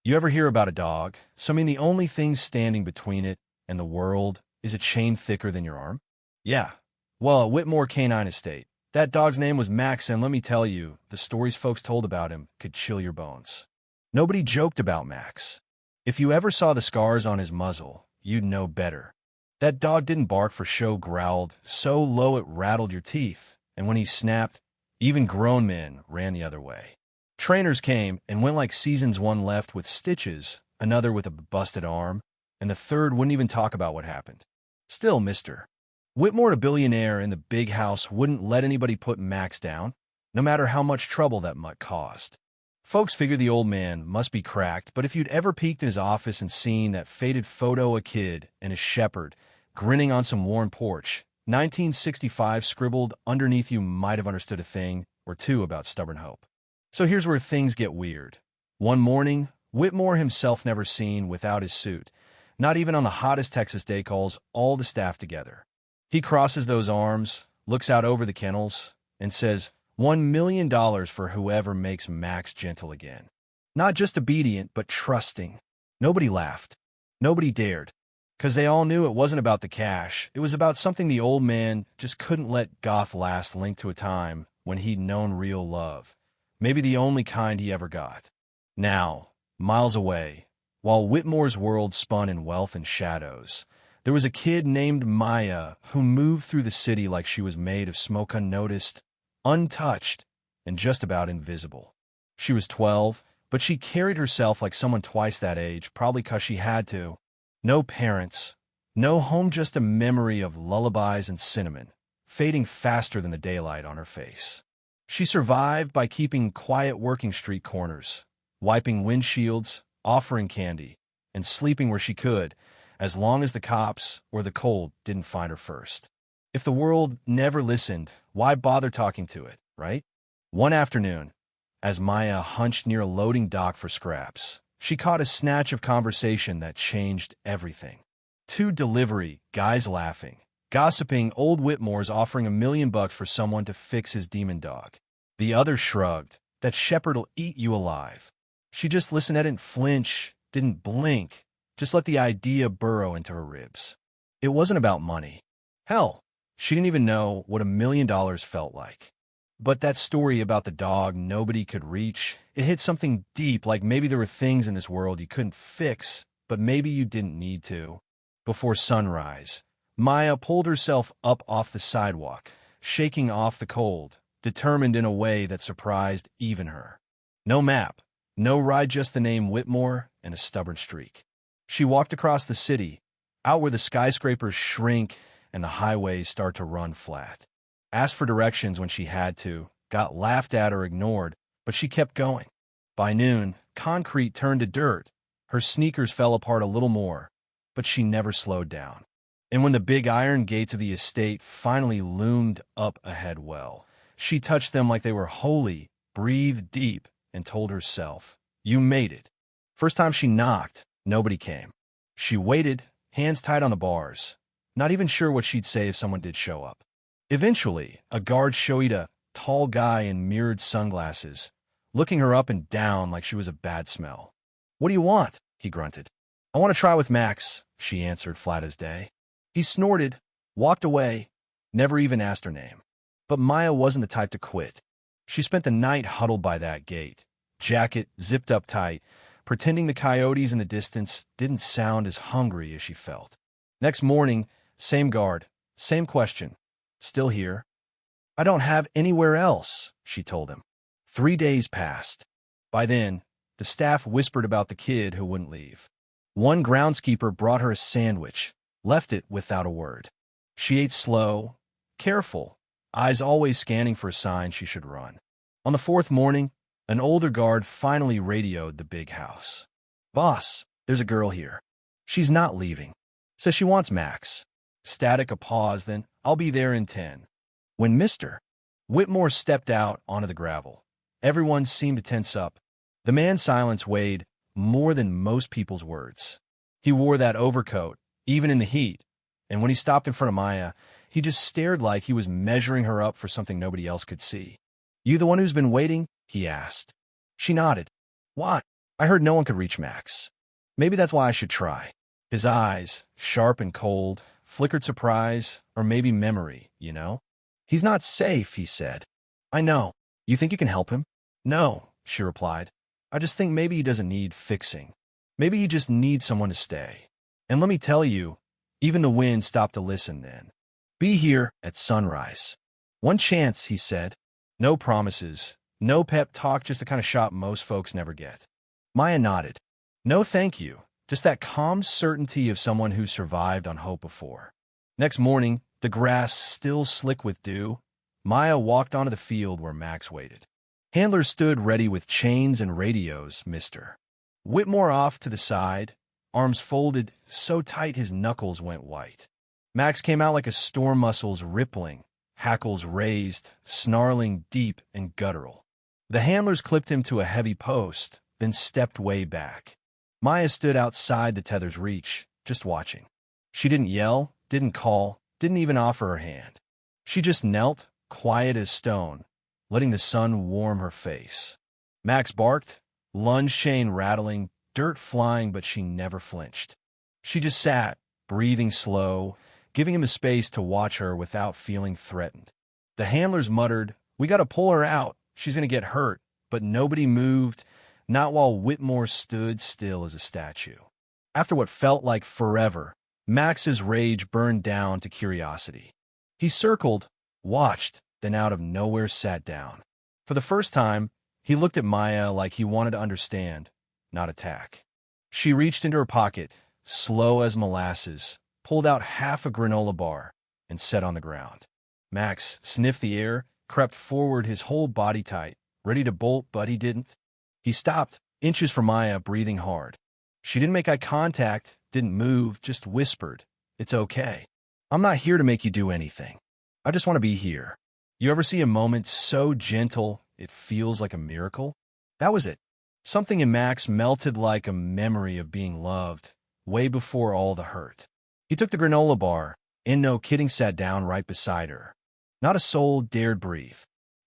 You ever hear about a dog? So the only thing standing between it and the world is a chain thicker than your arm? Yeah. Well, at Whitmore Canine Estate, that dog's name was Max, and let me tell you, the stories folks told about him could chill your bones. Nobody joked about Max. If you ever saw the scars on his muzzle, you'd know better. That dog didn't bark for show, growled so low it rattled your teeth, and when he snapped, even grown men ran the other way. Trainers came and went like seasons, one left with stitches, another with a busted arm, and the third wouldn't even talk about what happened. Still, Mr. Whitmore, a billionaire in the big house, wouldn't let anybody put Max down, no matter how much trouble that mutt caused. Folks figured the old man must be cracked, but if you'd ever peeked in his office and seen that faded photo of a kid and his shepherd grinning on some worn porch, 1965 scribbled underneath, you might have understood a thing or two about stubborn hope. So here's where things get weird. One morning, Whitmore, himself never seen without his suit, not even on the hottest Texas day, calls all the staff together. He crosses those arms, looks out over the kennels, and says, $1 million for whoever makes Max gentle again. Not just obedient, but trusting. Nobody laughed. Nobody dared. Because they all knew it wasn't about the cash. It was about something the old man just couldn't let goth last, linked to a time when he'd known real love. Maybe the only kind he ever got. Now, miles away, while Whitmore's world spun in wealth and shadows, there was a kid named Maya who moved through the city like she was made of smoke, unnoticed, untouched, and just about invisible. She was 12, but she carried herself like someone twice that age, probably 'cause she had to. No parents, no home, just a memory of lullabies and cinnamon, fading faster than the daylight on her face. She survived by keeping quiet, working street corners, wiping windshields, offering candy, and sleeping where she could, as long as the cops or the cold didn't find her first. If the world never listened, why bother talking to it, right? One afternoon, as Maya hunched near a loading dock for scraps, she caught a snatch of conversation that changed everything. Two delivery guys laughing, gossiping. Old Whitmore's offering $1 million for someone to fix his demon dog. The other shrugged, that shepherd'll eat you alive. She just listened, didn't flinch, didn't blink, just let the idea burrow into her ribs. It wasn't about money. Hell, she didn't even know what $1 million felt like. But that story about the dog nobody could reach, it hit something deep, like maybe there were things in this world you couldn't fix, but maybe you didn't need to. Before sunrise, Maya pulled herself up off the sidewalk, shaking off the cold, determined in a way that surprised even her. No map, no ride, just the name Whitmore and a stubborn streak. She walked across the city, out where the skyscrapers shrink and the highways start to run flat. Asked for directions when she had to, got laughed at or ignored, but she kept going. By noon, concrete turned to dirt. Her sneakers fell apart a little more, but she never slowed down. And when the big iron gates of the estate finally loomed up ahead, well, she touched them like they were holy, breathed deep, and told herself, "You made it." First time she knocked, nobody came. She waited, hands tied on the bars, not even sure what she'd say if someone did show up. Eventually, a guard showed, a tall guy in mirrored sunglasses, looking her up and down like she was a bad smell. "What do you want?" he grunted. "I want to try with Max," she answered, flat as day. He snorted, walked away, never even asked her name. But Maya wasn't the type to quit. She spent the night huddled by that gate, jacket zipped up tight, pretending the coyotes in the distance didn't sound as hungry as she felt. Next morning, same guard, same question. "Still here?" "I don't have anywhere else," she told him. 3 days passed. By then, the staff whispered about the kid who wouldn't leave. One groundskeeper brought her a sandwich, left it without a word. She ate slow, careful, eyes always scanning for a sign she should run. On the 4th morning, an older guard finally radioed the big house. "Boss, there's a girl here. She's not leaving. Says she wants Max." Static, a pause, then, "I'll be there in 10. When Mr. Whitmore stepped out onto the gravel, everyone seemed to tense up. The man's silence weighed more than most people's words. He wore that overcoat, even in the heat, and when he stopped in front of Maya, he just stared like he was measuring her up for something nobody else could see. "You the one who's been waiting?" he asked. She nodded. "Why?" I heard no one could reach Max. Maybe that's why I should try. His eyes, sharp and cold, flickered surprise, or maybe memory, you know? He's not safe, he said. I know. You think you can help him? No, she replied. I just think maybe he doesn't need fixing. Maybe he just needs someone to stay. And let me tell you, even the wind stopped to listen then. Be here at sunrise. One chance, he said. No promises, no pep talk, just the kind of shot most folks never get. Maya nodded. No thank you, just that calm certainty of someone who survived on hope before. Next morning, the grass still slick with dew, Maya walked onto the field where Max waited. Handlers stood ready with chains and radios, Mr. Whitmore off to the side, arms folded so tight his knuckles went white. Max came out like a storm, muscles rippling, hackles raised, snarling deep and guttural. The handlers clipped him to a heavy post, then stepped way back. Maya stood outside the tether's reach, just watching. She didn't yell, didn't call, didn't even offer her hand. She just knelt, quiet as stone, letting the sun warm her face. Max barked, lunge chain rattling, dirt flying, but she never flinched. She just sat, breathing slow, giving him a space to watch her without feeling threatened. The handlers muttered, "We gotta pull her out. She's gonna get hurt," but nobody moved, not while Whitmore stood still as a statue. After what felt like forever, Max's rage burned down to curiosity. He circled, watched, then out of nowhere sat down. For the first time, he looked at Maya like he wanted to understand, not attack. She reached into her pocket, slow as molasses, pulled out half a granola bar, and set on the ground. Max sniffed the air, crept forward, his whole body tight, ready to bolt, but he didn't. He stopped, inches from Maya, breathing hard. She didn't make eye contact, didn't move, just whispered, "It's okay. I'm not here to make you do anything. I just want to be here." You ever see a moment so gentle it feels like a miracle? That was it. Something in Max melted like a memory of being loved, way before all the hurt. He took the granola bar, and no kidding sat down right beside her. Not a soul dared breathe.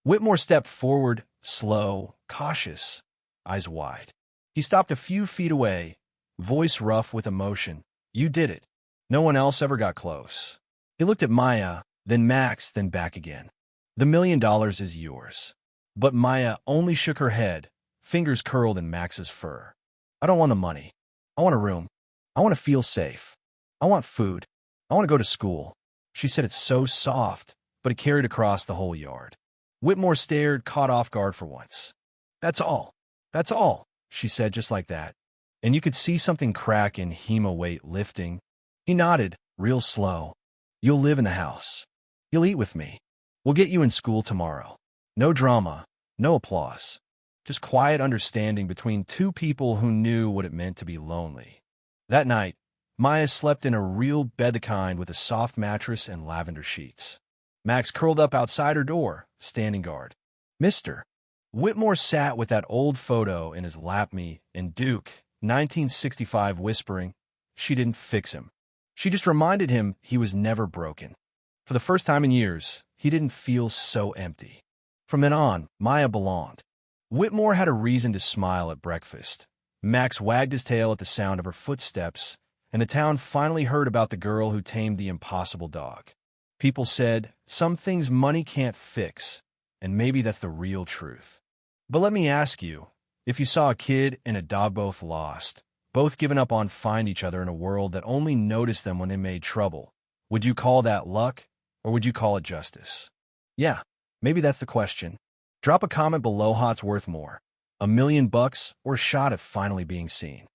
Whitmore stepped forward, slow, cautious, eyes wide. He stopped a few feet away, voice rough with emotion. "You did it. No one else ever got close." He looked at Maya, then Max, then back again. "The $1 million is yours." But Maya only shook her head, fingers curled in Max's fur. "I don't want the money. I want a room. I want to feel safe. I want food. I want to go to school." She said it so soft, but it carried across the whole yard. Whitmore stared, caught off guard for once. "That's all. That's all," she said just like that. And you could see something crack in Hema weight lifting. He nodded, real slow. "You'll live in the house. You'll eat with me. We'll get you in school tomorrow. No drama, no applause. Just quiet understanding between two people who knew what it meant to be lonely." That night, Maya slept in a real bed, the kind with a soft mattress and lavender sheets. Max curled up outside her door, standing guard. "Mr." Whitmore sat with that old photo in his lap, me and Duke, 1965, whispering, "She didn't fix him. She just reminded him he was never broken." For the first time in years, he didn't feel so empty. From then on, Maya belonged. Whitmore had a reason to smile at breakfast. Max wagged his tail at the sound of her footsteps, and the town finally heard about the girl who tamed the impossible dog. People said, some things money can't fix, and maybe that's the real truth. But let me ask you, if you saw a kid and a dog both lost, both given up on finding each other in a world that only noticed them when they made trouble, would you call that luck, or would you call it justice? Yeah, maybe that's the question. Drop a comment below. What's worth more, $1 million or a shot at finally being seen?